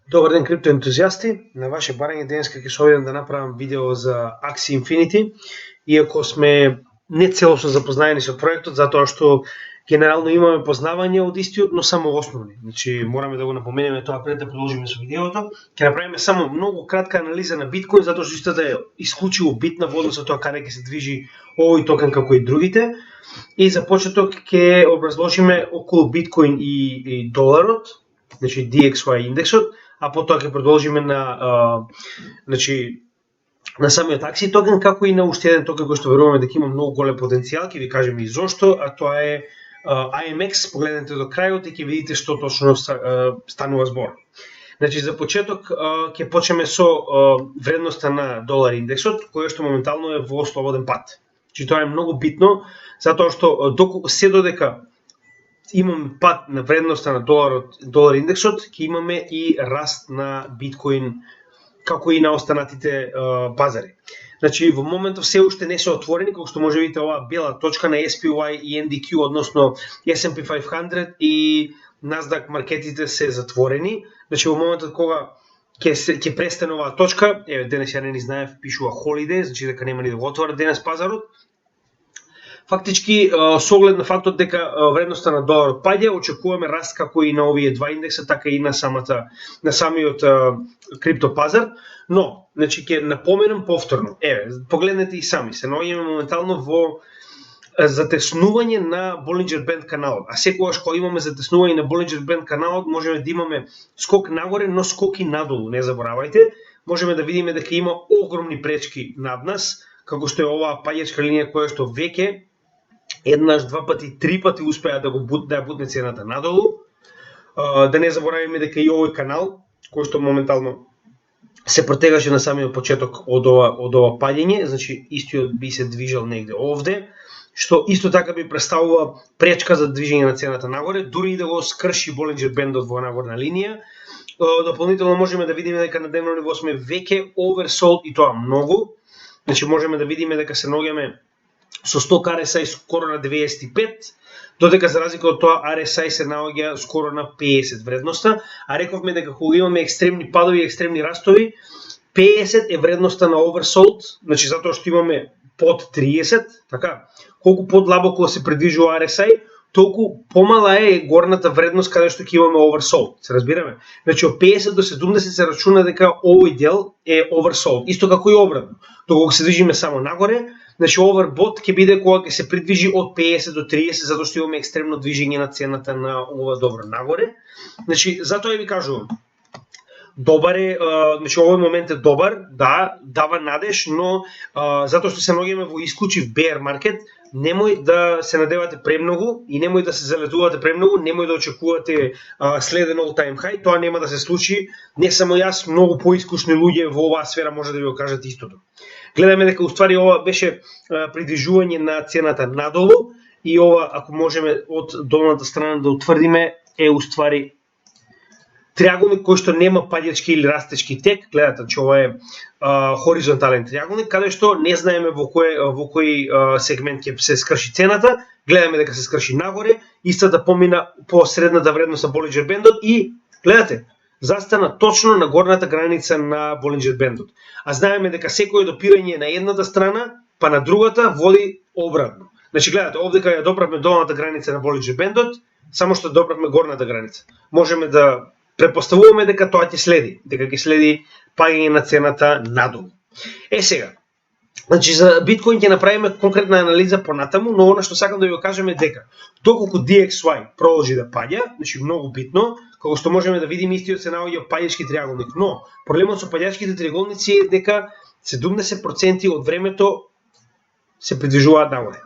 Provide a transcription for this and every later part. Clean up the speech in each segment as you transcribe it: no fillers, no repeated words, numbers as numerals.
Добар ден, криптоентузијасти. На ваше барање денеска ќе се обидам да направам видео за Axie Infinity, иако сме не целосно запознаени со проектот, затоа што генерално имаме познавање од истиот, но само основни. Значи, мораме да го напоменеме тоа пред да продолжиме со видеото. Ќе направиме само многу кратка анализа на биткоин, затоа што истата е исклучиво битна во однос на тоа каде ќе се движи овој токен како и другите. И за почеток ќе образложиме околу биткоин и доларот, значи DXY индексот, а потоа ќе продолжиме на самиот Axie токен, како и на уште еден токен кој што веруваме дека има многу голем потенцијал, ќе ви кажеме и зошто, а тоа е IMX. Погледнете до крајот и ќе видите што точно станува збор. Значи, за почеток ќе почнеме со вредноста на долар индексот, кој што моментално е во слободен пат. Значи, тоа е многу битно, затоа што се додека имаме пат на вредноста на долар индексот, ќе имаме и раст на биткоин, како и на останатите пазари. Значи, во моментов се уште не се отворени, како што може видите оваа бела точка на SPY и NDQ, односно S&P 500 и Nasdaq маркетите се затворени. Значи, во моментот кога ќе престане оваа точка, денес ја не ни знаев, пишува holiday, значи дека нема ни да го отворат денес пазарот. Фактички, со оглед на фактот дека вредноста на доларот паѓа, очекуваме раст како и на овие два индекса, така и на самиот криптопазар, но, значи, ќе напоменам повторно, погледнете и сами, се наоѓаме моментално во затеснување на Bollinger Band каналот, а секогаш кога имаме затеснување на Bollinger Band каналот, можеме да имаме скок нагоре, но скоки надолу, не заборавајте, можеме да видиме дека има огромни пречки над нас, како што е оваа паѓачка линија која што веќе еднаш, два пати, три пати успеа да ја бутне цената надолу. Да не забораваме дека и овој канал, кој што моментално се протегаше на самиот почеток од ова паѓање, значи истиот би се движел негде овде, што исто така би представува пречка за движење на цената нагоре, дури и да го скрши Bollinger Band во нагорна линија. Дополнително можеме да видиме дека на дневно ниво сме веќе oversold и тоа многу. Значи можеме да видиме дека се наоѓаме со сток RSI скоро на 95, додека за разлика од тоа RSI се наоѓа скоро на 50 вредноста, а рековме дека кога имаме екстремни падови и екстремни растови, 50 е вредноста на oversold, значи затоа што имаме под 30, така, колку подлабоко се придвижува RSI, толку помала е горната вредност каде што ќе имаме oversold, се разбираме? Значи од 50 до 70 се рачуна дека овој дел е oversold, исто како и обратно. Доколку се движиме само нагоре, значи overbought ќе биде кога ќе се придвижи од 50 до 30, затоа што имаме екстремно движење на цената на ова добро нагоре. Значи, затоа ви кажувам, добар е, значи овој момент е добар, да, дава надеж, но затоа што се наоѓаме во исклучив bear маркет, немој да се надевате премногу и немој да се залетувате премногу, немој да очекувате следен all time high, тоа нема да се случи. Не само јас, многу поискушни луѓе во оваа сфера може да ви го кажат истото. Гледаме дека уствари ова беше придвижување на цената надолу и ова, ако можеме од долната страна да утврдиме, е уствари триаголник кој што нема паѓачки или растечки тек. Гледате, че ова е хоризонтален триаголник, каде што не знаеме во кој сегмент ќе се скрши цената. Гледаме дека се скрши нагоре, истата помина по средната вредност на Bollinger Band и гледате, застана точно на горната граница на Bollinger Band. А знаеме дека секој допирање на едната страна, па на другата води обратно. Значи гледате, овде кај ја доправме долната граница на Bollinger Band, само што доправме горната граница. Можеме да предпоставуваме дека тоа ќе следи, дека ќе следи паѓање на цената надолу. Сега, значи за биткоин ќе направиме конкретна анализа понатаму, но она што сакам да ви го кажем е дека доколку DXY продолжи да паѓа, значи многу битно, како што можеме да видиме истиот се наоѓа паѓачки триаголник, но проблемот со паѓачките триаголници е дека 70% од времето се придвижуваат нагоре.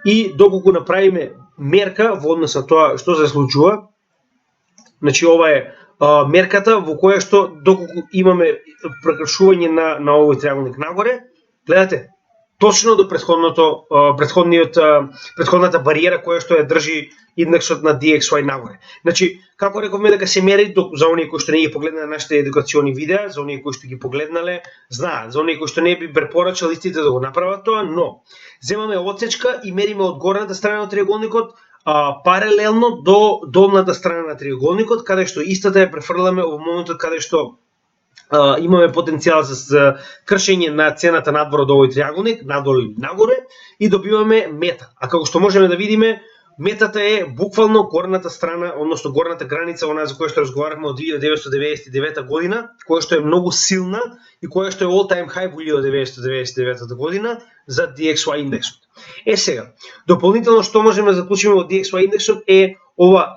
И доколку направиме мерка во однос на тоа што се случува, значи ова е мерката во која што доколку имаме прекршување на овој триаголник нагоре, гледате, точно до претходната бариера која што ја држи индексот на DXY нагоре. Значи, како рековме дека се мери, за оние кои што не ги погледнале нашите едукациони видеа, за оние кои што ги погледнале, знаат, за оние кои што не би препорачал истите да го направат тоа, но земаме отсечка и мериме од горната страна на триаголникот, паралелно до долната страна на триаголникот, каде што истата ја префрламе во моментот каде што имаме потенцијал за кршење на цената надвор од овој триаголник, надолу или нагоре, и добиваме мета. А како што можеме да видиме, метата е буквално горната страна, односно горната граница, она за која што разговарахме од 1999 година, која што е многу силна и која што е all time high во 1999 година за DXY индексот. Сега, дополнително што можеме да заклучиме од DXY индексот е ова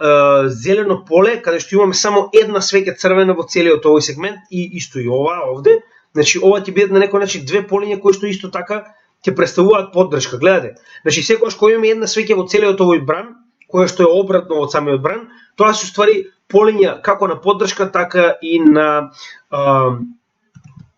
зелено поле, каде што имаме само една свеќа црвена во целиот овој сегмент и исто и ова овде. Значи, ова ќе бидат на некој начин две полиња кои што исто така ќе представуваат поддршка. Гледате, значи секогаш кога имаме една свеќа во целиот овој бран, која што е обратно од самиот бран, тоа се уствари полиња како на поддршка, така и на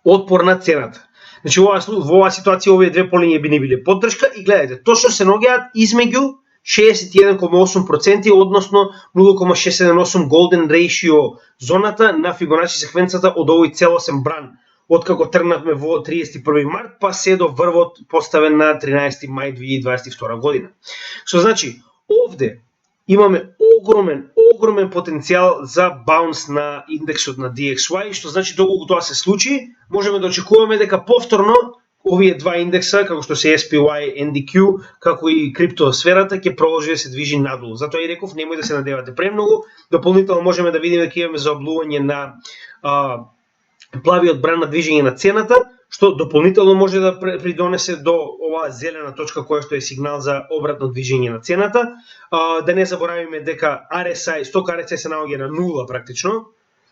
отпор на цената. Значи, во оваа ситуација овие две полиња би не биле поддршка и гледате, точно се наоѓаат измеѓу 61,8%, односно 0,678 golden ratio зоната на Фибоначи секвенцата од овој целосен бран, откако тргнавме во 31 март, па се до врвот поставен на 13 мај 2022 година. Што значи, овде имаме огромен потенцијал за баунс на индексот на DXY, што значи доколку тоа се случи, можеме да очекуваме дека повторно овие два индекса, како што се SPY, NDQ, како и криптосферата, ќе продолжи да се движи надолу. Затоа и реков, немој да се надевате премногу. Дополнително можеме да видиме дека имаме заоблување на плавиот бран на движење на цената, што дополнително може да придонесе до оваа зелена точка која што е сигнал за обратно движење на цената. Да не заборавиме дека RSI, сток RSI се наоѓа на нула практично.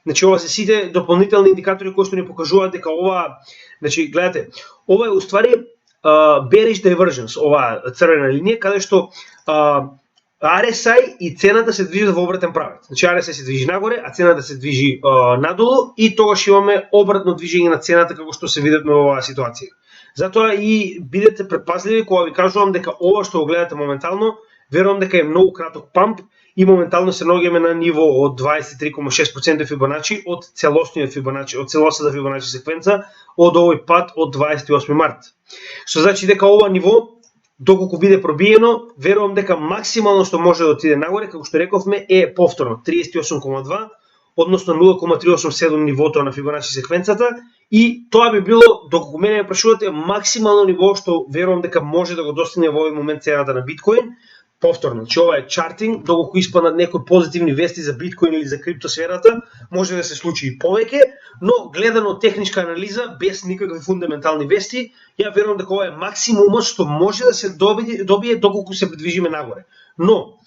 Значи, ова се сите дополнителни индикатори кои што ни покажуваат дека ова, значи, гледате, ова е уствари bearish divergence, оваа црвена линија, каде што RSI и цената се движат во обратен правец. Значи, RSI се движи нагоре, а цената се движи надолу и тогаш имаме обратно движење на цената како што се видевме во оваа ситуација. Затоа и бидете предпазливи кога ви кажувам дека ова што го гледате моментално, верувам дека е многу краток памп и моментално се наоѓаме на ниво од 23,6% Фибоначи од целосниот Фибоначи, од целосната Фибоначи секвенца од овој пат од 28 март. Што значи дека ова ниво, доколку биде пробиено, верувам дека максимално што може да отиде нагоре, како што рековме, е повторно 38,2, односно 0,387 нивото на Фибоначи секвенцата, и тоа би било, доколку мене ме прашувате, максимално ниво што верувам дека може да го достигне во овој момент цената на биткоин. Повторно, че ова е чартинг, доколку испаднат некои позитивни вести за биткоин или за криптосферата, може да се случи и повеќе, но гледано од техничка анализа, без никакви фундаментални вести, ја верувам дека ова е максимумот што може да се добие доколку се придвижиме нагоре. Но,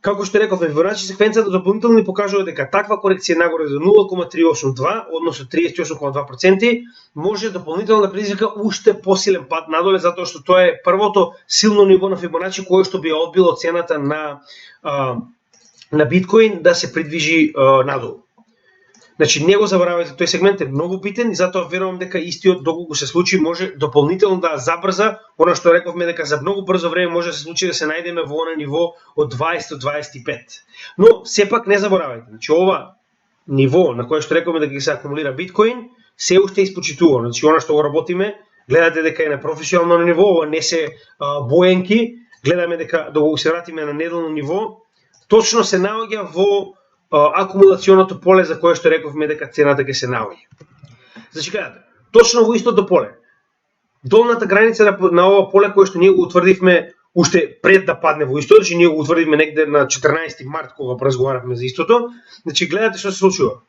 како што рековме, Фибоначи секвенцата дополнително ни покажува дека таква корекција нагоре за 0,382, односно 38,2%, може дополнително да предизвика уште посилен пат надоле, затоа што тоа е првото силно ниво на Фибоначи кое што би одбило цената на биткоин да се придвижи надолу. Значи, не го заборавајте, тој сегмент е многу битен и затоа верувам дека истиот, доколку се случи, може дополнително да забрза, она што рековме дека за многу брзо време може да се случи да се најдеме во она ниво од 20 до 25. Но, сепак не заборавајте, значи ова ниво на кое што рековме дека се акумулира биткоин, се уште испочитувано. Значи, она што го работиме, гледате дека е на професионално ниво, ова не се боенки, гледаме дека доколку се вратиме на неделно ниво, точно се наоѓа во акумулационото поле за кое што рековме дека цената ќе се наоѓа. Значи, гледате, точно во истото поле. Долната граница на ова поле кое што ние го утврдивме уште пред да падне во истото, значи ние го утврдивме негде на 14 март кога разговаравме за истото. Значи, гледате што се случува.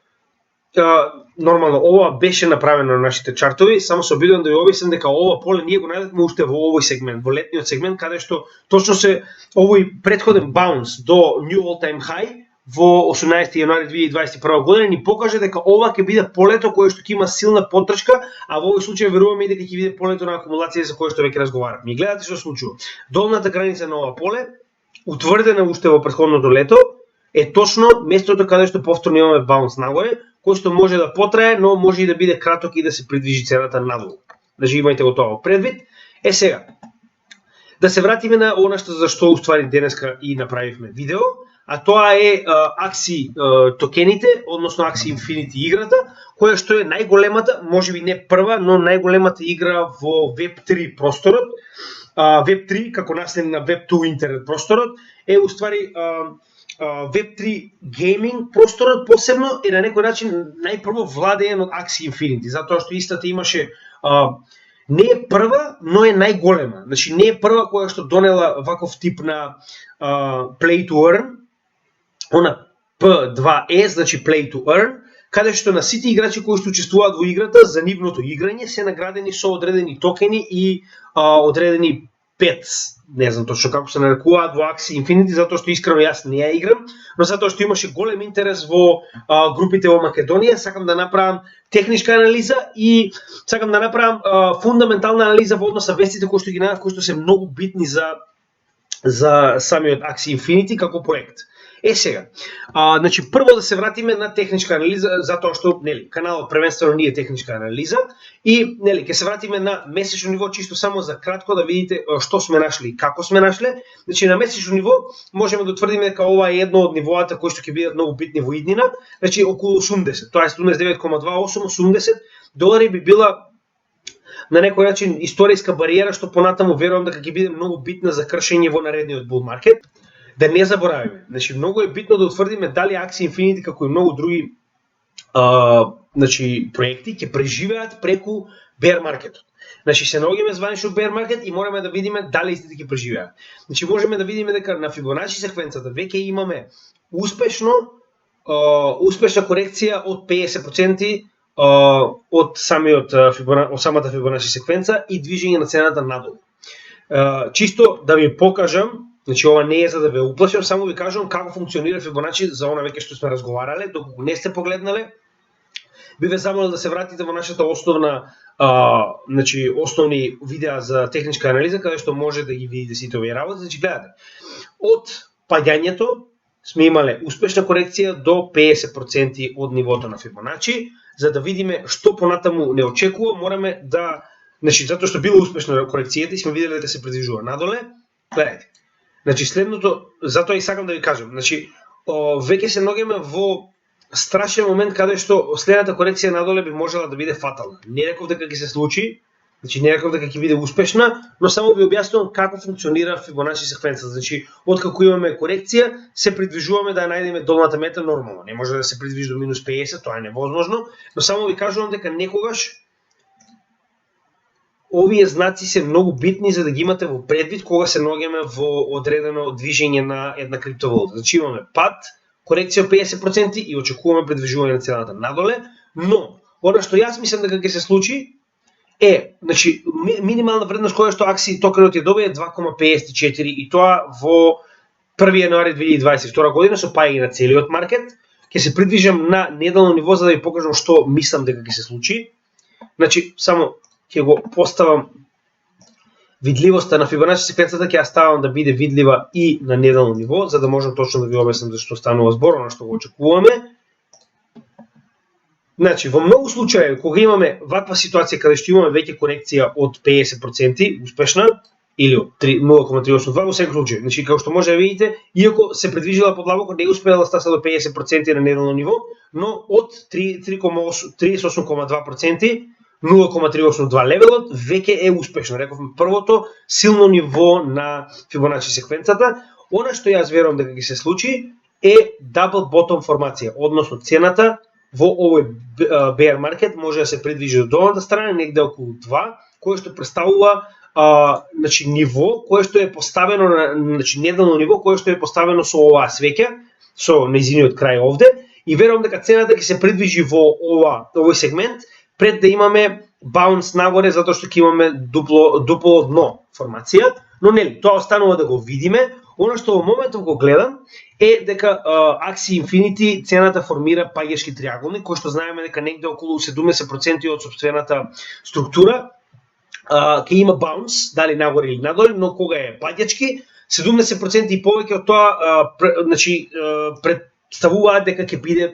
Нормално, ова беше направено на нашите чартови, само се обидувам да ви објаснам дека ова поле ние го најдовме уште во овој сегмент, во летниот сегмент, каде што точно се овој претходен баунс до New All Time High во 18 јануари 2021 година ни покаже дека ова ќе биде полето кое што ќе има силна поддршка, а во овој случај веруваме и дека ќе биде полето на акумулација за кое што веќе разговаравме. И гледате што се случува. Долната граница на ова поле, утврдена уште во претходното лето, е точно местото каде што повторно имаме баунс нагоре, кој што може да потрае, но може и да биде краток и да се придвижи цената надолу. Значи имајте го тоа предвид. Сега, да се вратиме на она што зашто уствари денеска и направивме видео, а тоа е Axie токените, односно Axie Infinity играта, која што е најголемата, можеби не прва, но најголемата игра во Web3 просторот. Web3 како наслед на Web2 интернет просторот е уствари Web3 гейминг просторот посебно е на некој начин најпрво владеен од Axie Infinity, затоа што истата имаше не е прва, но е најголема. Значи не е прва која што донела ваков тип на play to earn, она P2E, значи play to earn, каде што на сите играчи кои што учествуваат во играта за нивното играње се наградени со одредени токени и одредени pets, не знам точно како се нарекуваат во Axie Infinity, затоа што искрено јас не ја играм, но затоа што имаше голем интерес во групите во Македонија, сакам да направам техничка анализа и сакам да направам фундаментална анализа во однос на вестите кои што ги најдов, кои што се многу битни за самиот Axie Infinity како проект. Сега, значи прво да се вратиме на техничка анализа, затоа што нели каналот првенствено ние техничка анализа и нели ќе се вратиме на месечно ниво чисто само за кратко да видите што сме нашли и како сме нашле. Значи на месечно ниво можеме да утврдиме дека ова е едно од нивоата кои што ќе бидат многу битни во иднина, значи околу 80, тоа е 79,28-80 долари би била на некој начин историска бариера што понатаму верувам дека ќе биде многу битна за кршење во наредниот bull market. Да не заборавиме, значи многу е битно да утврдиме дали Axie Infinity како и многу други значи проекти ќе преживеат преку bear маркетот. Значи се наоѓаме званично bear маркет и мораме да видиме дали истите ќе преживеат. Значи можеме да видиме дека на Fibonacci секвенцата веќе имаме успешна корекција од 50% од самата Fibonacci секвенца и движење на цената надолу. Чисто да ви покажам, значи ова не е за да ве уплашам, само ви кажувам како функционира Fibonacci за она веќе што сме разговарале, доколку не сте погледнале, би ве замолил да се вратите во нашата основна значи основни видеа за техничка анализа каде што може да ги видите сите овие работи. Значи гледате, од паѓањето сме имале успешна корекција до 50% од нивото на Fibonacci, за да видиме што понатаму не очекува, мораме да, значи затоа што била успешна корекцијата и сме виделе дека се придвижува надоле. Гледате. Значи следното, затоа и сакам да ви кажам, значи веќе се наоѓаме во страшен момент каде што следната корекција надоле би можела да биде фатална. Не реков дека ќе се случи, значи не реков дека ќе биде успешна, но само ви објаснувам како функционира Fibonacci секвенцата. Значи откако имаме корекција, се придвижуваме да ја најдеме долната мета нормално. Не може да се придвижи до минус 50, тоа е невозможно, но само ви кажувам дека некогаш овие знаци се многу битни за да ги имате во предвид кога се наоѓаме во одредено движење на една криптовалута. Значи имаме пад, корекција 50% и очекуваме придвижување на цената надоле, но она што јас мислам дека ќе се случи е, значи минимална вредност која што Axie токенот ја добие е 2,54 и тоа во 1 јануари 2022 година со паѓање на целиот маркет. Ќе се придвижам на неделно ниво за да ви покажам што мислам дека ќе се случи. Значи само ќе го поставам видливоста на Fibonacci секвенцата, ќе ја ставам да биде видлива и на неделно ниво, за да можам точно да ви објаснам за што станува збор, на што го очекуваме. Значи, во многу случаи, кога имаме ваква ситуација каде што имаме веќе корекција од 50% успешна, или од 0,382 во секој случај. Значи, како што може да видите, иако се предвижила подлабоко, не успеала да стаса до 50% на неделно ниво, но од 38,2% 0,382 левелот веќе е успешно. Рековме првото силно ниво на Fibonacci секвенцата. Она што јас верувам дека ќе се случи е double bottom формација, односно цената во овој bear market може да се придвижи до долната страна негде околу 2, кое што представува значи ниво кое што е поставено на значи неделно ниво кое што е поставено со оваа свеќа, со нејзиниот крај овде, и верувам дека цената ќе се придвижи во овој сегмент пред да имаме баунс нагоре, затоа што ќе имаме дупло дно формација, но нели, тоа останува да го видиме. Она што во моментов го гледам е дека Axie Infinity цената формира паѓашки триаголник, кој што знаеме дека негде околу 70% од сопствената структура ќе има баунс, дали нагоре или надоле, но кога е паѓачки, 70% и повеќе од тоа значи представуваат дека ќе биде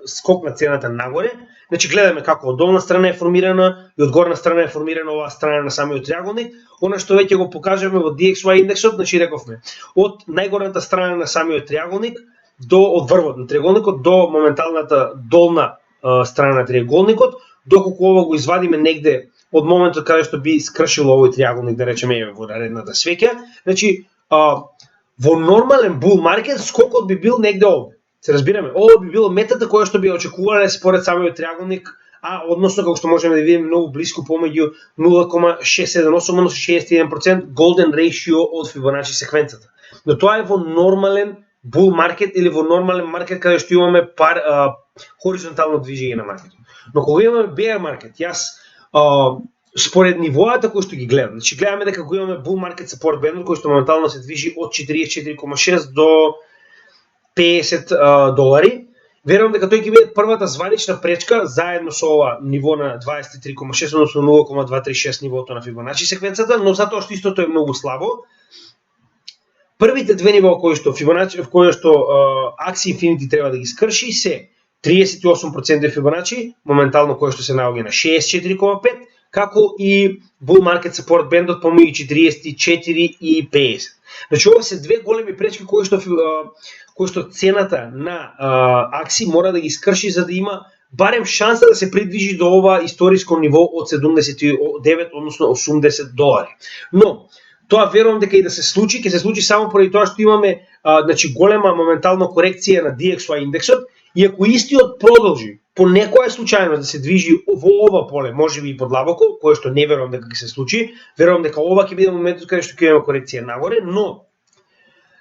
скок на цената нагоре. Значи гледаме како од долна страна е формирана и од горна страна е формирана оваа страна на самиот триаголник. Она што веќе го покажаме во DXY индексот, значи рековме, од најгорната страна на самиот триаголник од врвот на триаголникот до моменталната долна страна на триаголникот, доколку ова го извадиме негде од моментот каде што би скршило овој триаголник, да речеме, во наредната свеќа, значи во нормален бул маркет скокот би бил негде овде. Се разбираме, ова би било метата која што би очекувале според самиот триаголник, односно како што можеме да видиме многу блиску помеѓу 0,678 односно 61% golden ratio од Фибоначи секвенцата. Но тоа е во нормален бул маркет или во нормален маркет каде што имаме хоризонтално движење на маркетот. Но кога имаме bear маркет, јас според нивоата кои што ги гледам, значи гледаме дека кога имаме bull market support band кој што моментално се движи од 44,6 до 50 долари, верувам дека тој ќе биде првата званична пречка заедно со ова ниво на 23,6 односно 0,236 нивото на Фибоначи секвенцата, но затоа што истото е многу слабо. Првите две нива кои што Фибоначи, в кои што Axie Infinity треба да ги скрши се 38% Фибоначи, моментално кој што се наоѓа на 64,5, како и Bull Market Support Band помеѓу 44 и 50. Значи ова се две големи пречки кои што цената на Axie мора да ги скрши за да има барем шанса да се придвижи до ова историско ниво од 79 односно 80 долари. Но тоа верувам дека и да се случи, ќе се случи само поради тоа што имаме значи голема моментална корекција на DXY индексот. И ако истиот продолжи по некоја случајност да се движи во ова поле, можеби и подлабоко, кое што не верувам дека ќе се случи, верувам дека ова ќе биде моментот каде што ќе имаме корекција нагоре, но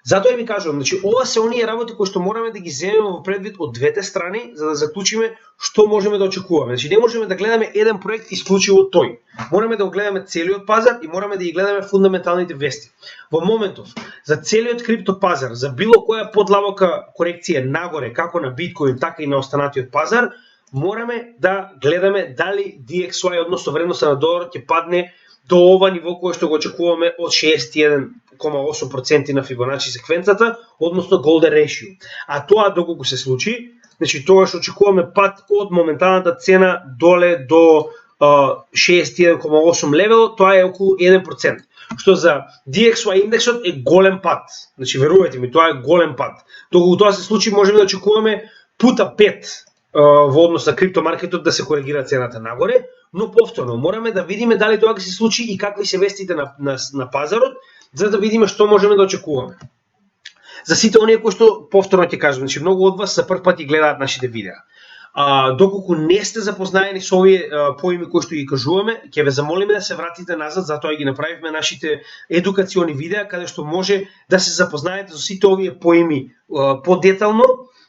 затоа ви кажувам, значи ова се оние работи кои што мораме да ги земеме во предвид од двете страни за да заклучиме што можеме да очекуваме. Значи не можеме да гледаме еден проект исклучиво тој. Мораме да го гледаме целиот пазар и мораме да ги гледаме фундаменталните вести. Во моментов за целиот крипто пазар, за било која подлабока корекција нагоре, како на биткоин, така и на останатиот пазар, мораме да гледаме дали DXY, односно вредноста на доларот ќе падне до ова ниво кое што го очекуваме од 61,8% на Фибоначи секвенцата, односно Golden Ratio. А тоа доколку се случи, значи тоа што очекуваме пад од моменталната цена доле до 61,8 левел, тоа е околу 1%. Што за DXY индексот е голем пад. Значи верувајте ми, тоа е голем пад. Доколку тоа се случи, можеме да очекуваме пута 5 во однос на криптомаркетот да се коригира цената нагоре, но повторно мораме да видиме дали тоа ќе се случи и какви се вестите на пазарот, за да видиме што можеме да очекуваме. За сите оние кои што повторно ќе кажам, значи многу од вас за прв пат ги гледаат нашите видеа. Доколку не сте запознаени со овие поими кои што ги кажуваме, ќе ве замолиме да се вратите назад, затоа ги направивме нашите едукациони видеа каде што може да се запознаете со сите овие поими подетално.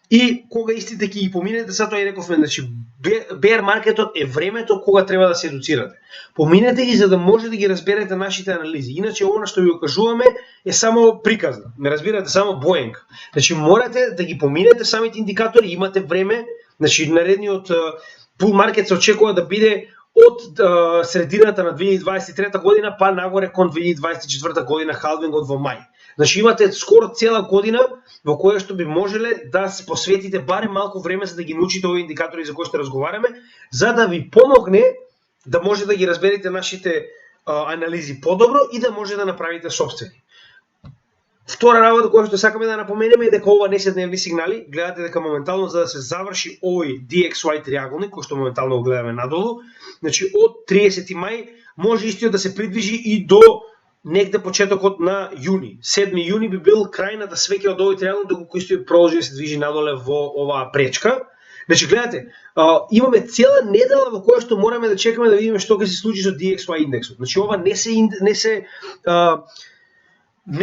И кога истите ќе ги поминете, затоа и рековме, значи bear маркетот е времето кога треба да се едуцирате. Поминете ги за да може да ги разберете нашите анализи. Иначе она што ви кажуваме е само приказна. Ме разбирате, само боенка. Значи морате да ги поминете самите индикатори, имате време. Значи наредниот bull маркет се очекува да биде од средината на 2023 година па нагоре кон 2024 година халвингот во мај. Значи имате скоро цела година во која што би можеле да се посветите барем малку време за да ги научите овие индикатори за кои што разговараме, за да ви помогне да може да ги разберете нашите анализи подобро и да може да направите сопствени. Втора работа која што сакаме да напоменеме е дека ова не се дневни сигнали. Гледате дека моментално за да се заврши овој DXY триаголник кој што моментално го гледаме надолу, значи од 30 мај може истиот да се придвижи и до негде почетокот на јуни. 7 јуни би бил крајната свеќа од овој триаголник доколку истиот продолжи да се движи надоле во оваа пречка. Значи гледате, имаме цела недела во која што мораме да чекаме да видиме што ќе се случи со DXY индексот. Значи ова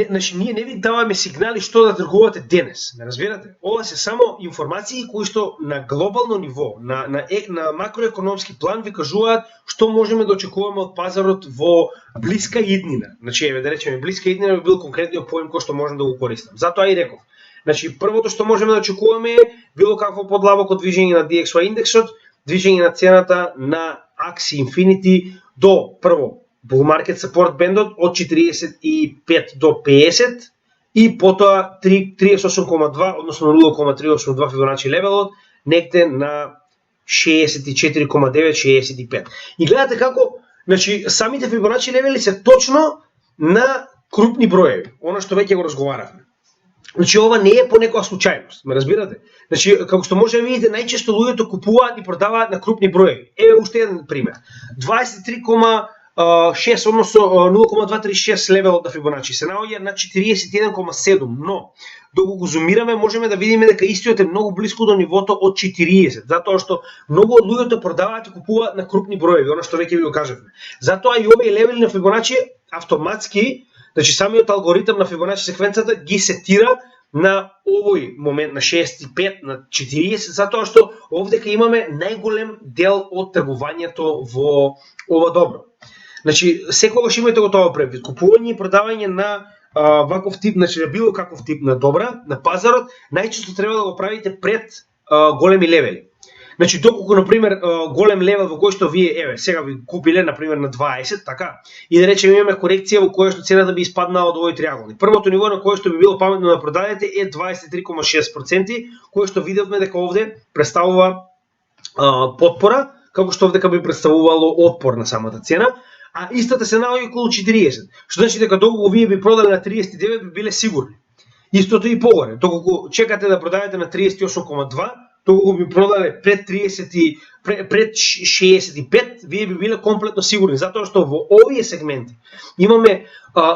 значи ние не ви даваме сигнали што да тргувате денес, не разбирате? Ова се само информации кои што на глобално ниво, на макроекономски план ви кажуваат што можеме да очекуваме од пазарот во блиска иднина. Значи еве да речеме блиска иднина би бил конкретниот поим кој што можам да го користам. Затоа и реков. Значи првото што можеме да очекуваме е било какво подлабоко движење на DXY индексот, движење на цената на Axie Infinity до прво Bull Market Support бендот од 45 до 50 и потоа 38,2 односно 0,382 Фибоначи левелот негде на 64,9-65. И гледате како, значи самите Фибоначи левели се точно на крупни броеви, она што веќе го разговаравме. Значи ова не е по некоја случајност, ме разбирате? Значи како што може да видите, најчесто луѓето купуваат и продаваат на крупни броеви. Еве уште еден пример. 23,6 односно 0,236 левелот на Фибоначи се наоѓа на 41,7, но докато го зумираме можеме да видиме дека истиот е многу блиску до нивото од 40, затоа што многу од луѓето продаваат и купуваат на крупни броеви, она што веќе ви го кажавме. Затоа и овие левели на Фибоначи автоматски, значи самиот алгоритам на Фибоначи секвенцата ги сетира на овој момент на 65, на 40, затоа што овдека имаме најголем дел од тргувањето во ова добро. Значи, секогаш имајте го тоа предвид. Купување и продавање на ваков тип, значи на било каков тип на добра на пазарот, најчесто треба да го правите пред големи левели. Значи, доколку, например, голем левел во кој што вие, еве, сега ви купиле, например, на 20, така, и да речеме имаме корекција во која што цената би испаднала од овој триаголник. Првото ниво на кое што би било паметно да продадете е 23,6%, кое што видовме дека овде представува потпора, како што овдека би представувало отпор на самата цена, а истата се наоѓа околу 40, што значи дека доколку вие би продале на 39 би биле сигурни. Истото и погоре, доколку чекате да продадете на 38,2, доколку би продале пред 65, вие би биле комплетно сигурни, затоа што во овие сегменти имаме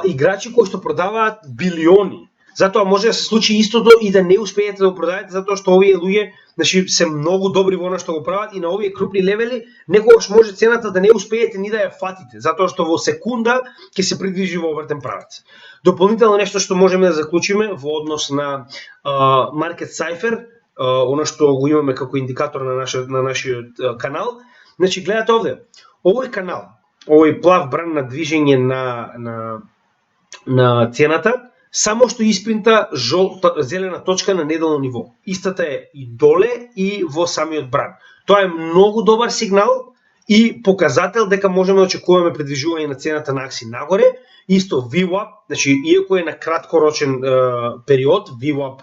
играчи кои што продаваат билиони. Затоа може да се случи истото и да не успеете да го продадете, затоа што овие луѓе, значи, се многу добри во она што го прават и на овие крупни левели некогаш може цената да не успеете ни да ја фатите, затоа што во секунда ќе се придвижи во обртен правец. Дополнително нешто што можеме да заклучиме во однос на Market Cypher, она што го имаме како индикатор на нашиот канал. Значи, гледате овде, овој канал, овој плав бран на движење на цената, само што испринта зелена точка на неделно ниво. Истата е и доле и во самиот бран. Тоа е многу добар сигнал и показател дека можеме да очекуваме придвижување на цената на акции нагоре. Исто VWAP, значи иако е на краткорочен период, VWAP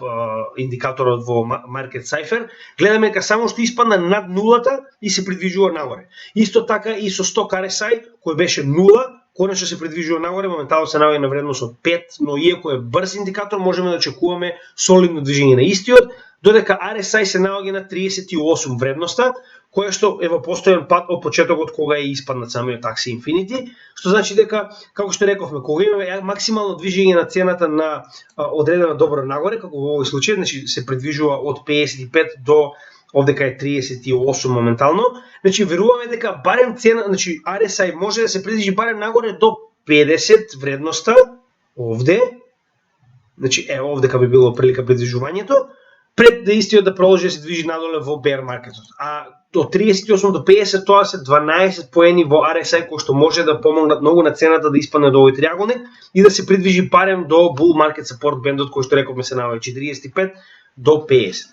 индикаторот во Market Cypher, гледаме дека само што испадна над нулата и се придвижува нагоре. Исто така и со сток RSI кој беше нула, конечно се придвижува нагоре, моментално се наоѓа на вредност од 5, но иако е брз индикатор, можеме да очекуваме солидно движење на истиот, додека RSI се наоѓа на 38 вредноста, која што е во постојан пат од почетокот кога е испаднат самиот Axie Infinity, што значи дека, како што рековме, кога имаме максимално движење на цената на одредена добро нагоре, како во овој случај, значи се придвижува од 55 до овдека е 38 моментално, значи веруваме дека барем цена, значи RSI може да се придвижи барем нагоре до 50 вредноста овде, значи овдека би било прилика придвижувањето, пред да истиот да продолжи да се движи надоле во bear маркетот. А од 38 до 50 тоа се 12 поени во RSI кои што може да помогнат многу на цената да испадне до овој триаголник и да се придвижи барем до bull market support бендот кој што рековме се наоѓа 45 до 50.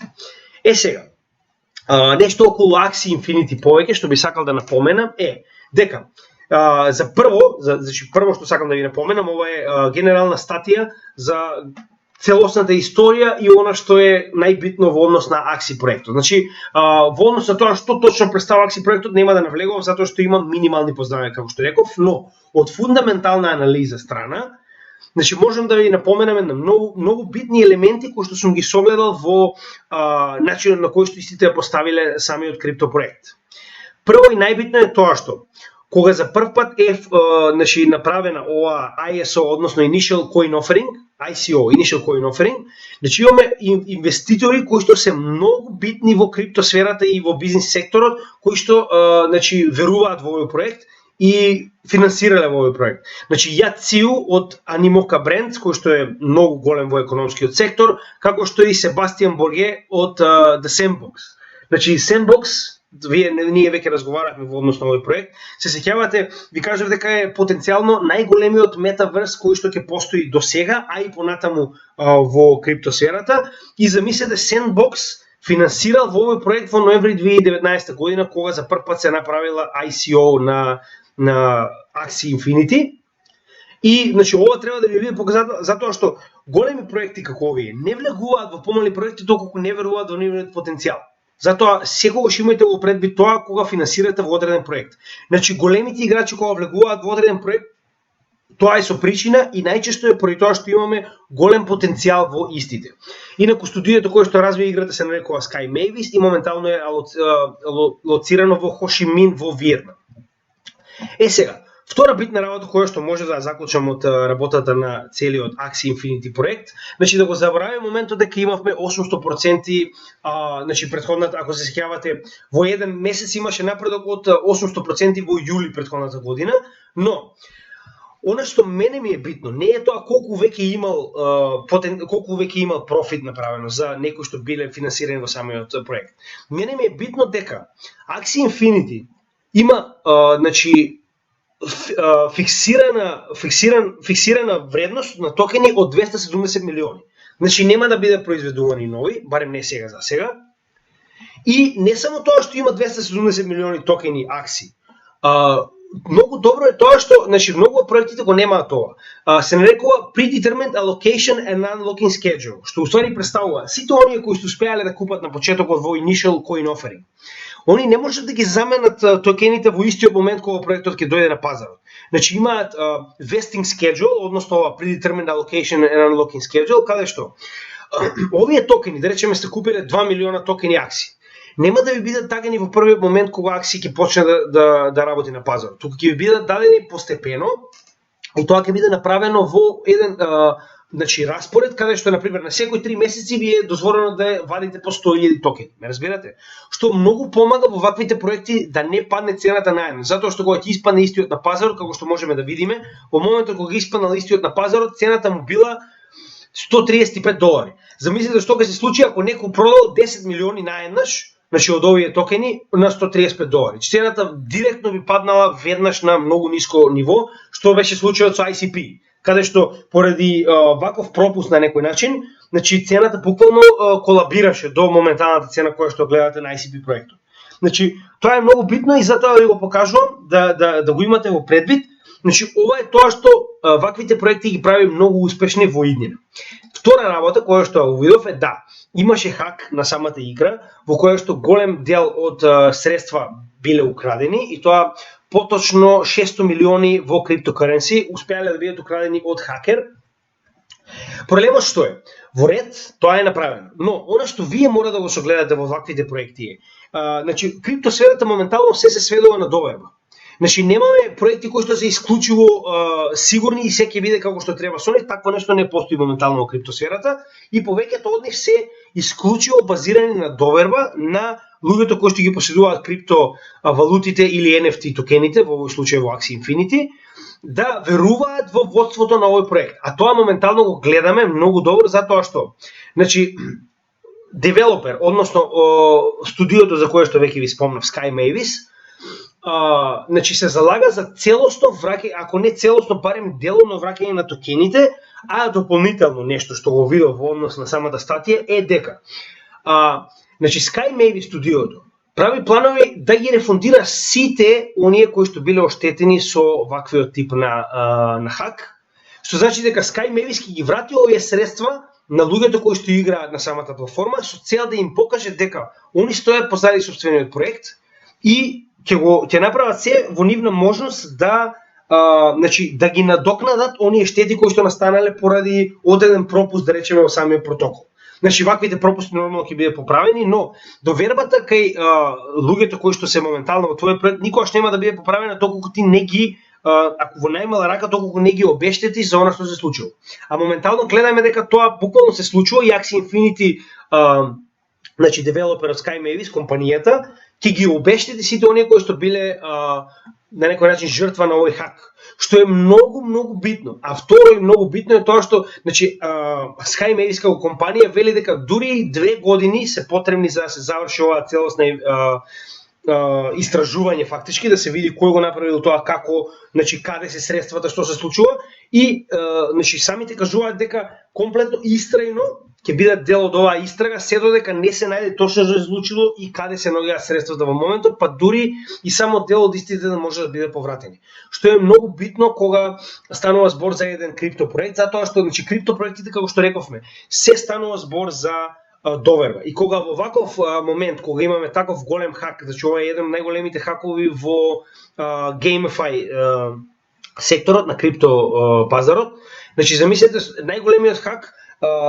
Сега, нешто околу Axie Infinity повеќе што би сакал да напоменам е дека прво што сакам да ви напоменам, ова е генерална статија за целосната историја и она што е најбитно во однос на Axie проектот. Значи, во однос на тоа што точно представува Axie проектот нема да навлегувам затоа што имам минимални познавања како што реков, но од фундаментална анализа страна, значи можам да ви напоменаме на многу битни елементи кои што сум ги согледал во начинот на кој што истите ја поставиле самиот крипто проект. Прво и најбитно е тоа што кога за прв пат е значи направена ова ISO, односно Initial Coin Offering, ICO, Initial Coin Offering, значи имаме инвеститори кои што се многу битни во криптосферата и во бизнис секторот, кои што значи веруваат во овој проект и финансирале во овој проект. Значи Яциу од Animoca Brands, кој што е многу голем во економскиот сектор, како што и Себастијан Борге од The Sandbox. Значи Sandbox, ние веќе разговаравме во однос на овој проект, се сеќавате, ви кажав дека е потенцијално најголемиот метаверс кој што ќе постои до сега, а и понатаму во криптосферата, и замислете Sandbox финансирал во овој проект во ноември 2019 година, кога за прв пат се направила ICO на Axie Infinity. И значи ова треба да ви биде показател затоа што големи проекти како овие не влегуваат во помали проекти доколку не веруваат во нивниот потенцијал. Затоа секогаш имајте го предвид тоа кога финансирате во одреден проект. Значи големите играчи кога влегуваат во одреден проект Тоа е со причина и најчесто е поради тоа што имаме голем потенцијал во истите. Инаку студиото кое што развива играта се нарекува Sky Mavis и моментално е лоцирано во Хошимин во Виетнам. Сега, втора битна работа која што може да заклучам од работата на целиот Axie Infinity проект, значи да го забораваме моментот дека имавме 800%, значи претходната, ако се сеќавате, во еден месец имаше напредок од 800% во јули претходната година, но она што мене ми е битно не е тоа колку веќе имал профит направено за некои што биле финансирани во самиот проект. Мене ми е битно дека Axie Infinity има значи фиксирана вредност на токени од 270 милиони. Значи нема да биде произведувани нови, барем не сега за сега. И не само тоа што има 270 милиони токени Axie. Многу добро е тоа што, значи многу од проектите го немаат тоа. Се нарекува Predetermined Allocation and Unlocking Schedule, што уствари представува сите оние кои што успеале да купат на почетокот во Initial Coin Offering. Они не можат да ги заменат токените во истиот момент кога проектот ќе дојде на пазарот. Значи имаат vesting schedule, односно ова Predetermined Allocation and Unlocking Schedule, каде што овие токени, да речеме сте купиле 2 милиона токени Axie, нема да ви бидат дадени во првиот момент кога Axie ќе почне да работи на пазарот. Туку ќе ви бидат дадени постепено и тоа ќе биде направено во еден значи распоред каде што на пример на секои 3 месеци ви е дозволено да вадите по 100.000 токени. Ме разбирате? Што многу помага во ваквите проекти да не падне цената наеднаш, затоа што кога ќе испадне истиот на пазарот, како што можеме да видиме, во моментот кога испаднал истиот на пазарот, цената му била $135. Замислете што ќе се случи ако некој продал 10 милиони наеднаш, значи од овие токени на $135. Цената директно би паднала веднаш на многу ниско ниво, што беше случајот со ICP, каде што поради ваков пропуст на некој начин, значи цената буквално колабираше до моменталната цена која што гледате на ICP проектот. Значи тоа е многу битно и затоа ви го покажувам да го имате во предвид. Значи ова е тоа што ваквите проекти ги прави многу успешни во иднина. Втора работа која што го видов е имаше хак на самата игра во која што голем дел од средства биле украдени и тоа поточно 600 милиони во криптокаренси успеале да бидат украдени од хакер. Проблемот што е? Во ред тоа е направено, но она што вие мора да го согледате во ваквите проекти е, значи криптосферата моментално се сведува на доверба. Значи немаме проекти кои што се исклучиво сигурни и се ќе биде како што треба со нив, такво нешто не постои моментално во криптосферата и повеќето од нив се исклучиво базирани на доверба на луѓето кои што ги поседуваат криптовалутите или NFT токените, во овој случај во Axie Infinity, да веруваат во водството на овој проект. А тоа моментално го гледаме многу добро затоа што, значи, девелопер, односно студиото за кое што веќе ви спомнав, Sky Mavis, значи се залага за целосно враќање, ако не целосно, барем деловно враќање на токените, а дополнително нешто што го видов во однос на самата статија е дека значи Sky Mavis студиото прави планови да ги рефундира сите оние кои што биле оштетени со ваквиот тип на хак, што значи дека Sky Mavis ќе ги врати овие средства на луѓето кои што играат на самата платформа со цел да им покаже дека они стојат позади сопствениот проект и ќе направат се во нивна можност да значи да ги надокнадат оние штети кои што настанале поради одреден пропуст, да речеме, во самиот протокол. Значи ваквите пропусти нормално ќе бидат поправени, но довербата кај луѓето кои што се моментално во твојот проект никогаш нема да биде поправена доколку ти не ги ако во најмала рака доколку не ги обештети за она што се случило. А моментално гледаме дека тоа буквално се случува и Axie Infinity значи девелоперот Sky Mavis компанијата ќе ги обештети сите оние кои што биле на некој начин жртва на овој хак, што е многу битно. А второ и многу битно е тоа што, значи, Sky Mavis како компанија вели дека дури 2 години се потребни за да се заврши оваа целосна истражување фактички, да се види кој го направил тоа, како, значи каде се средствата, што се случува и значи самите кажуваат дека комплетно истрајно ќе бидат дел од оваа истрага се додека не се најде точно што се случило и каде се наоѓаат средствата во моментот, па дури и само дел од истите да може да бидат повратени. Што е многу битно кога станува збор за еден криптопроект, затоа што значи криптопроектите, како што рековме, се станува збор за доверба. И кога во ваков момент, кога имаме таков голем хак, значи ова е еден од најголемите хакови во GameFi секторот на крипто пазарот. Значи замислете најголемиот хак,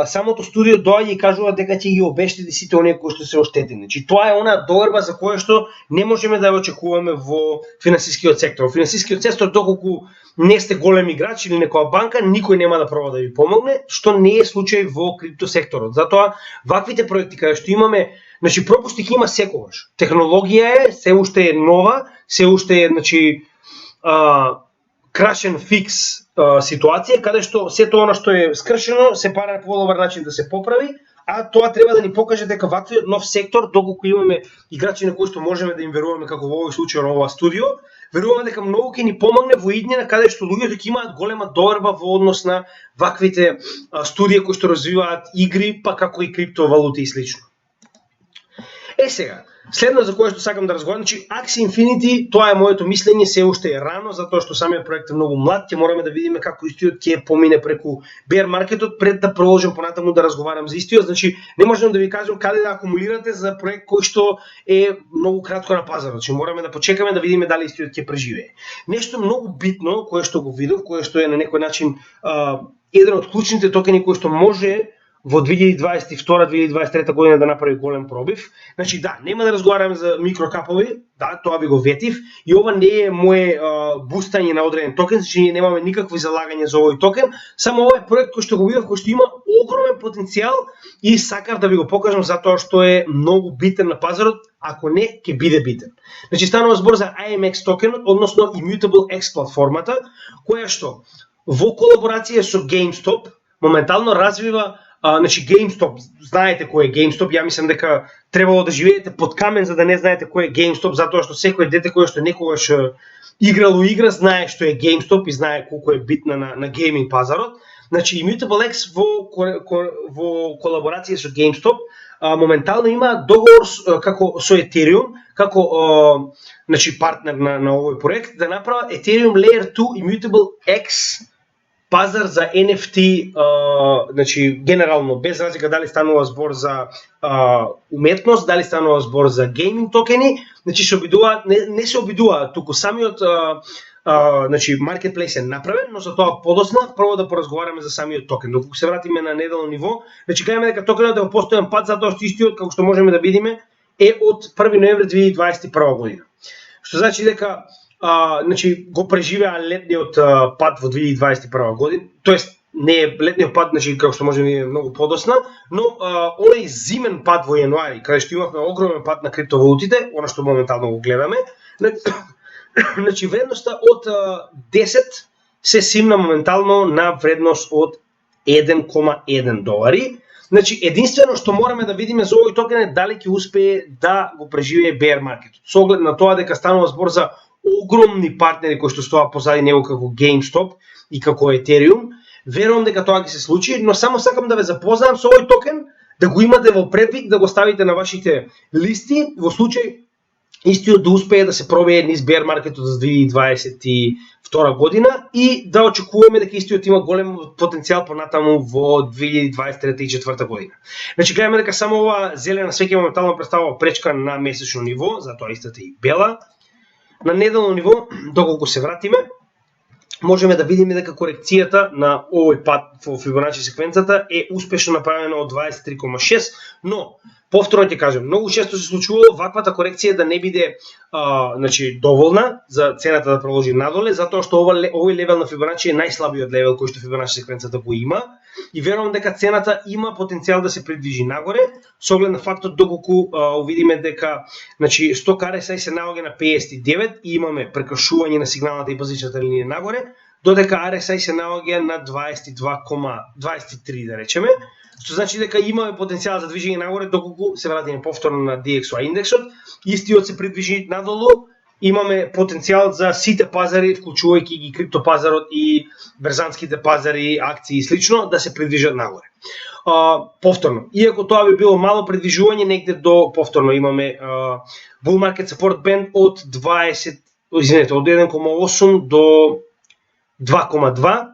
самото студио доаѓа и кажува дека ќе ги обештети сите оние кои што се оштетени. Значи тоа е она доверба за која што не можеме да ја очекуваме во финансискиот сектор. Во финансискиот сектор доколку не сте голем играч или некоја банка, никој нема да проба да ви помогне, што не е случај во крипто секторот. Затоа ваквите проекти каде што имаме, значи пропусти ќе има секогаш. Технологија е, се уште е нова, се уште е, значи crash and fix ситуација, каде што сето она што е скршено се пара на подобар начин да се поправи, а тоа треба да ни покаже дека ваквиот нов сектор, доколку имаме играчи на кои што можеме да им веруваме, како во овој случај на ова студио, веруваме дека многу ќе ни помогне во иднина каде што луѓето ќе имаат голема доверба во однос на ваквите студии кои што развиваат игри, па како и криптовалути и слично. Сега, следно за кое што сакам да разговарам, значи Axie Infinity, тоа е моето мислење, се уште е рано, затоа што самиот проект е многу млад, ќе мораме да видиме како истиот ќе помине преку bear маркетот пред да продолжам понатаму да разговарам за истиот. Значи не можам да ви кажам каде да акумулирате за проект кој што е многу кратко на пазарот. Значи мораме да почекаме да видиме дали истиот ќе преживее. Нешто многу битно кое што го видов, кое што е на некој начин еден од клучните токени кои што може во 2022-2023 година да направи голем пробив. Значи да, нема да разговараме за микрокапови, да, тоа би го ветив, и ова не е мое бустање на одреден токен, значи ние немаме никакви залагања за овој токен, само ова е проект кој што го видов, кој што има огромен потенцијал и сакав да ви го покажам затоа што е многу битен на пазарот, ако не, ќе биде битен. Значи станува збор за IMX токенот, односно Immutable X платформата, која што во колаборација со GameStop моментално развива. Значи GameStop, знаете кој е GameStop, ја мислам дека требало да живеете под камен за да не знаете кој е GameStop, затоа што секој дете кој што некогаш играло игра знае што е GameStop и знае колку е битна на гейминг пазарот. Значи Immutable X во колаборација со GameStop моментално има договор како со Ethereum, како значи партнер на овој проект, да направа Ethereum Layer 2 Immutable X пазар за NFT, значи генерално без разлика дали станува збор за уметност, дали станува збор за гейминг токени, значи се обидуваат, не се обидуваат, туку самиот значи маркетплейс е направен, но за тоа подосна прво да поразговараме за самиот токен. Доколку се вратиме на неделно ниво, значи кажеме дека токенот е во постојан пат затоа што истиот, како што можеме да видиме, е од 1 ноември 2021 година. Што значи дека значи го преживеа летниот пат во 2021 година, тоест не е летниот пат, значи како што можеме да видиме многу подосна, но оној зимен пат во јануари, каде што имавме огромен пат на криптовалутите, она што моментално го гледаме, значи вредноста од 10 се симна моментално на вредност од 1,1 долари. Значи единствено што мораме да видиме за овој токен е дали ќе успее да го преживее bear маркетот. Со оглед на тоа дека станува збор за огромни партнери кои што стоат позади него како GameStop и како Ethereum, верувам дека тоа ќе се случи, но само сакам да ве запознаам со овој токен, да го имате во препик, да го ставите на вашите листи, во случај истиот да успее да се пробие низ bear маркетот за 2022 година и да очекуваме дека истиот има голем потенцијал понатаму во 2023 и 2024 година. Значи гледаме дека само ова зелена свеќа моментално представува пречка на месечно ниво, затоа истата и бела. На неделно ниво, доколку се вратиме, можеме да видиме дека корекцијата на овој пат во Фибоначи секвенцата е успешно направена од 23,6, но повторно ќе кажам, многу често се случувало ваквата корекција да не биде значи доволна за цената да продолжи надоле, затоа што овој левел на Фибоначи е најслабиот левел кој што Фибоначи секвенцата го има и верувам дека цената има потенцијал да се придвижи нагоре, со оглед на фактот доколку увидиме дека значи сток RSI се наоѓа на 59 и имаме прекршување на сигналната и базичната линија нагоре, додека RSI се наоѓа на 22,23 да речеме, што значи дека имаме потенцијал за движење нагоре доколку се вратиме повторно на DXY индексот, истиот се придвижи надолу, имаме потенцијал за сите пазари, вклучувајќи ги криптопазарот и берзанските пазари, акции и слично, да се придвижат нагоре. Повторно, иако тоа би било мало придвижување, негде до повторно имаме bull market support band од 1,8 до 2,2,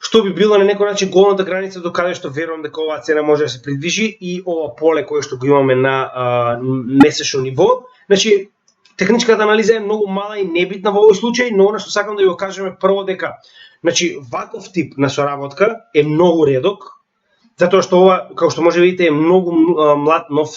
што би било на некој начин голната граница до каде што верувам дека оваа цена може да се придвижи и ова поле кое што го имаме на месечно ниво. Значи, Техничката анализа е многу мала и небитна во овој случај, но она што сакам да ви го кажеме прво дека, значи, ваков тип на соработка е многу редок, затоа што ова, како што може видите, е многу млад, нов,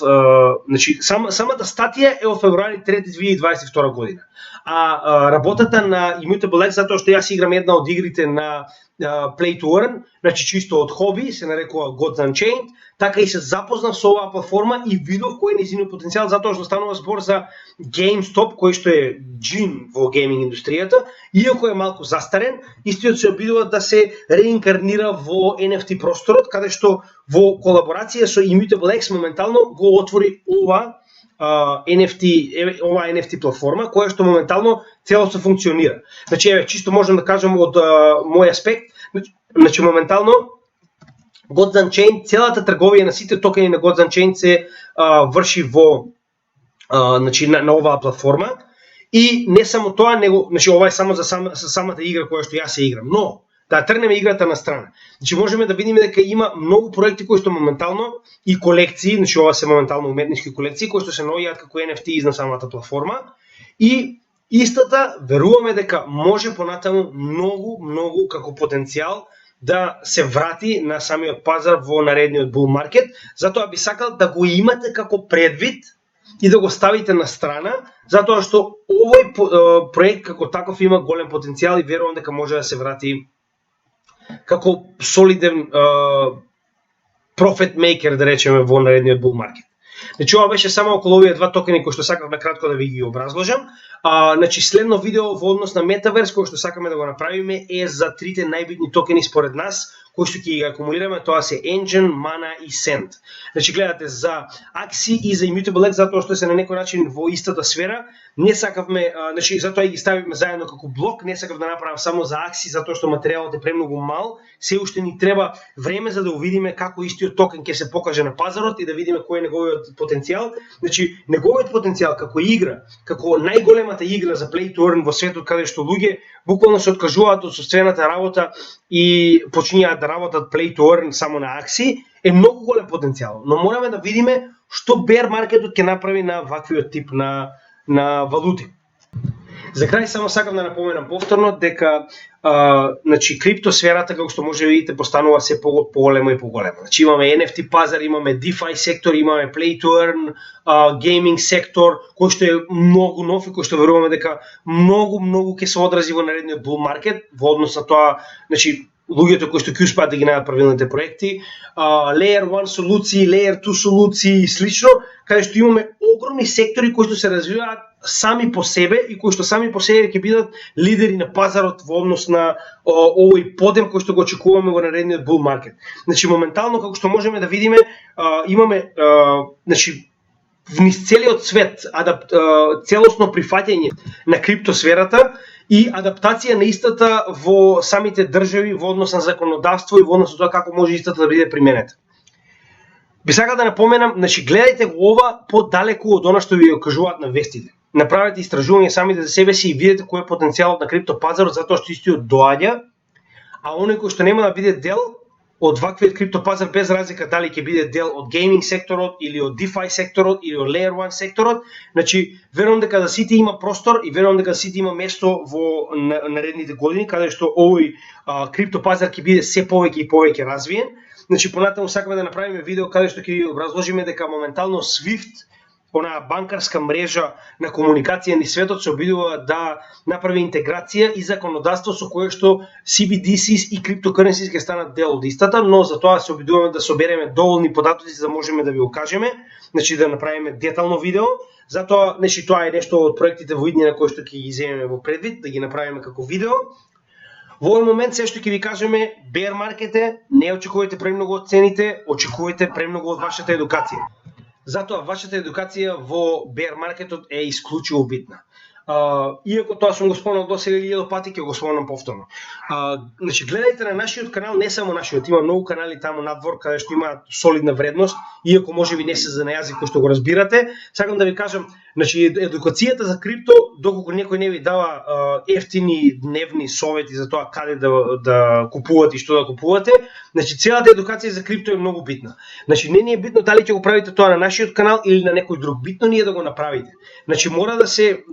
значи, самата статија е од февруари 3 2022 година. А работата на Immutable X, затоа што јас играм една од игрите на Play to Earn, значи чисто од хоби, се нарекува Gods Unchained, така и се запознав со оваа платформа и видов кој е нејзиниот потенцијал, затоа што станува збор за GameStop, кој што е джин во гейминг индустријата, иако е малку застарен, истиот се обидува да се реинкарнира во NFT просторот, каде што во колаборација со Immutable X моментално го отвори ова NFT платформа, која што моментално целосно функционира. Значи, еве, чисто можам да кажам од мој аспект, значи моментално Gods Unchained, целата трговија на сите токени на Gods Unchained се врши во значи на оваа платформа и не само тоа, него, значи ова е само за самата игра која што јас се играм, но да тргнеме играта на страна. Значи можеме да видиме дека има многу проекти кои што моментално и колекции, значи ова се моментално уметнички колекции кои што се наоѓаат како NFT на самата платформа и истата веруваме дека може понатаму многу како потенцијал да се врати на самиот пазар во наредниот bull market, затоа би сакал да го имате како предвид и да го ставите на страна, затоа што овој проект како таков има голем потенцијал и верувам дека може да се врати како солиден profit maker, да речеме, во наредниот bull market. Значи, ова беше само околу овие два токени кои што сакав на кратко да ви ги образложам. Значи, следно видео во однос на Metaverse кој што сакаме да го направиме е за трите најбитни токени според нас, кои што ќе ги акумулираме, тоа се Engine, Mana и Send. Значи, гледате за Axie и за Immutable X, затоа што се на некој начин во истата сфера. Не сакавме, значи, затоа ги ставиме заедно како блок, не сакав да направам само за Axie, затоа што материјалот е премногу мал, се уште ни треба време за да увидиме како истиот токен ќе се покаже на пазарот и да видиме кој е неговиот потенцијал. Значи, неговиот потенцијал како игра, како најголемата игра за Play to Earn во светот, каде што луѓе буквално се откажуваат од собствената работа и почињаат да работат Play to Earn само на Axie, е многу голем потенцијал. Но мораме да видиме што bear маркетот ќе направи на ваквиот тип на валути. За крај само сакам да напоменам повторно дека значи криптосферата, како што може да видите, постанува се поголема и поголема. Значи имаме NFT пазар, имаме DeFi сектор, имаме Play to Earn, гейминг сектор, кој што е многу нов и кој што веруваме дека многу ќе се одрази во наредниот bull market во однос на тоа, значи луѓето кои што ќе успеат да ги најдат правилните проекти, Layer 1 солуции, Layer 2 солуции и слично, каде што имаме огромни сектори кои што се развиваат сами по себе и кои што сами по себе ќе бидат лидери на пазарот во однос на овој подем кој што го очекуваме во наредниот bull market. Значи моментално како што можеме да видиме, имаме значи вниз целиот свет целосно прифаќање на криптосферата и адаптација на истата во самите држави во однос на законодавство и во однос на тоа како може истата да биде применета. Би сакал да напоменам, значи гледајте го ова подалеку од она што ви го кажуваат на вестите. Направете истражување самите за себе си и видете кој е потенцијалот на криптопазарот, затоа што истиот доаѓа, а оној кој што нема да биде дел од ваквиот криптопазар, без разлика дали ќе биде дел од гейминг секторот или од DeFi секторот или од Layer 1 секторот, значи верувам дека за сите има простор и верувам дека сите има место во наредните години каде што овој криптопазар ќе биде се повеќе и повеќе развиен. Значи понатаму сакаме да направиме видео каде што ќе ви образложиме дека моментално SWIFT, онаа банкарска мрежа на комуникација низ светот, се обидува да направи интеграција и законодавство со кое што CBDCs и криптокуренсис ќе станат дел од истата, но за тоа се обидуваме да собереме доволни податоци за да можеме да ви го кажеме, значи да направиме детално видео. Затоа, значи тоа е нешто од проектите во иднина кои што ќе ги земеме во предвид, да ги направиме како видео. Во овој момент се што ќе ви кажеме, bear market е, не очекувате премногу од цените, очекувате премногу од вашата едукација. Затоа вашата едукација во bear маркетот е исклучиво битна. Иако тоа сум го спомнал досега 1000 пати, ќе го спомнам повторно. Значи гледајте на нашиот канал, не само нашиот, има многу канали таму надвор каде што имаат солидна вредност, иако можеби не се за на јазик кој што го разбирате. Сакам да ви кажам, значи едукацијата за крипто доколку некој не ви дава ефтини дневни совети за тоа каде да купувате и што да купувате, значи целата едукација за крипто е многу битна. Значи не ни е битно дали ќе го правите тоа на нашиот канал или на некој друг, битно ни е да го направите. Значи мора да се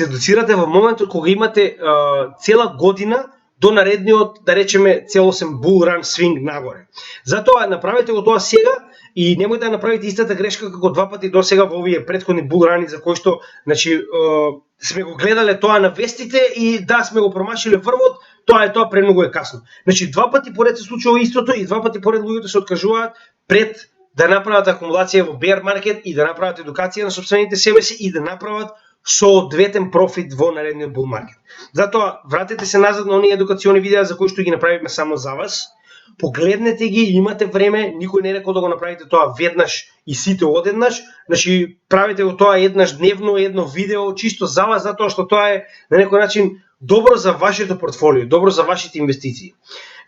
едуцирате во моментот кога имате цела година до наредниот, да речеме, целосен bull run swing нагоре. Затоа направете го тоа сега и немојте да направите истата грешка како два пати до сега во овие претходни bull run за кои што, значи, сме го гледале тоа на вестите и да сме го промашиле врвот, тоа премногу е касно. Значи два пати поред се случува истото и два пати поред луѓето се откажуваат пред да направат акумулација во bear market и да направат едукација на сопствените себе си и да направат соодветен профит во наредниот bull market. Затоа вратете се назад на оние едукациони видеа за кои што ги направиме само за вас. Погледнете ги, имате време, никој не рекол да го направите тоа веднаш и сите одеднаш, значи правите го тоа еднаш дневно, едно видео чисто за вас, затоа што тоа е на некој начин добро за вашето портфолио, добро за вашите инвестиции.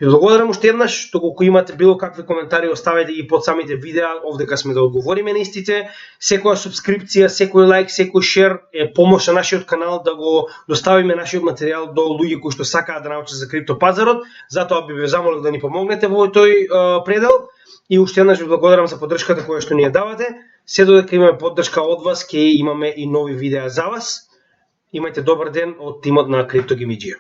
Ви благодарам уште еднаш, доколку имате било какви коментари, оставете ги под самите видеа, овдека сме да одговориме на истите. Секоја субскрипција, секој лайк, секој шер е помош на нашиот канал да го доставиме нашиот материјал до луѓе кои што сакаат да научат за криптопазарот. Затоа би ве замолил да ни помогнете во тој предел и уште еднаш ви благодарам за поддршката која што ни ја давате. Се додека имаме поддршка од вас, ќе имаме и нови видеа за вас. Имајте добар ден од тимот на CryptoGameG.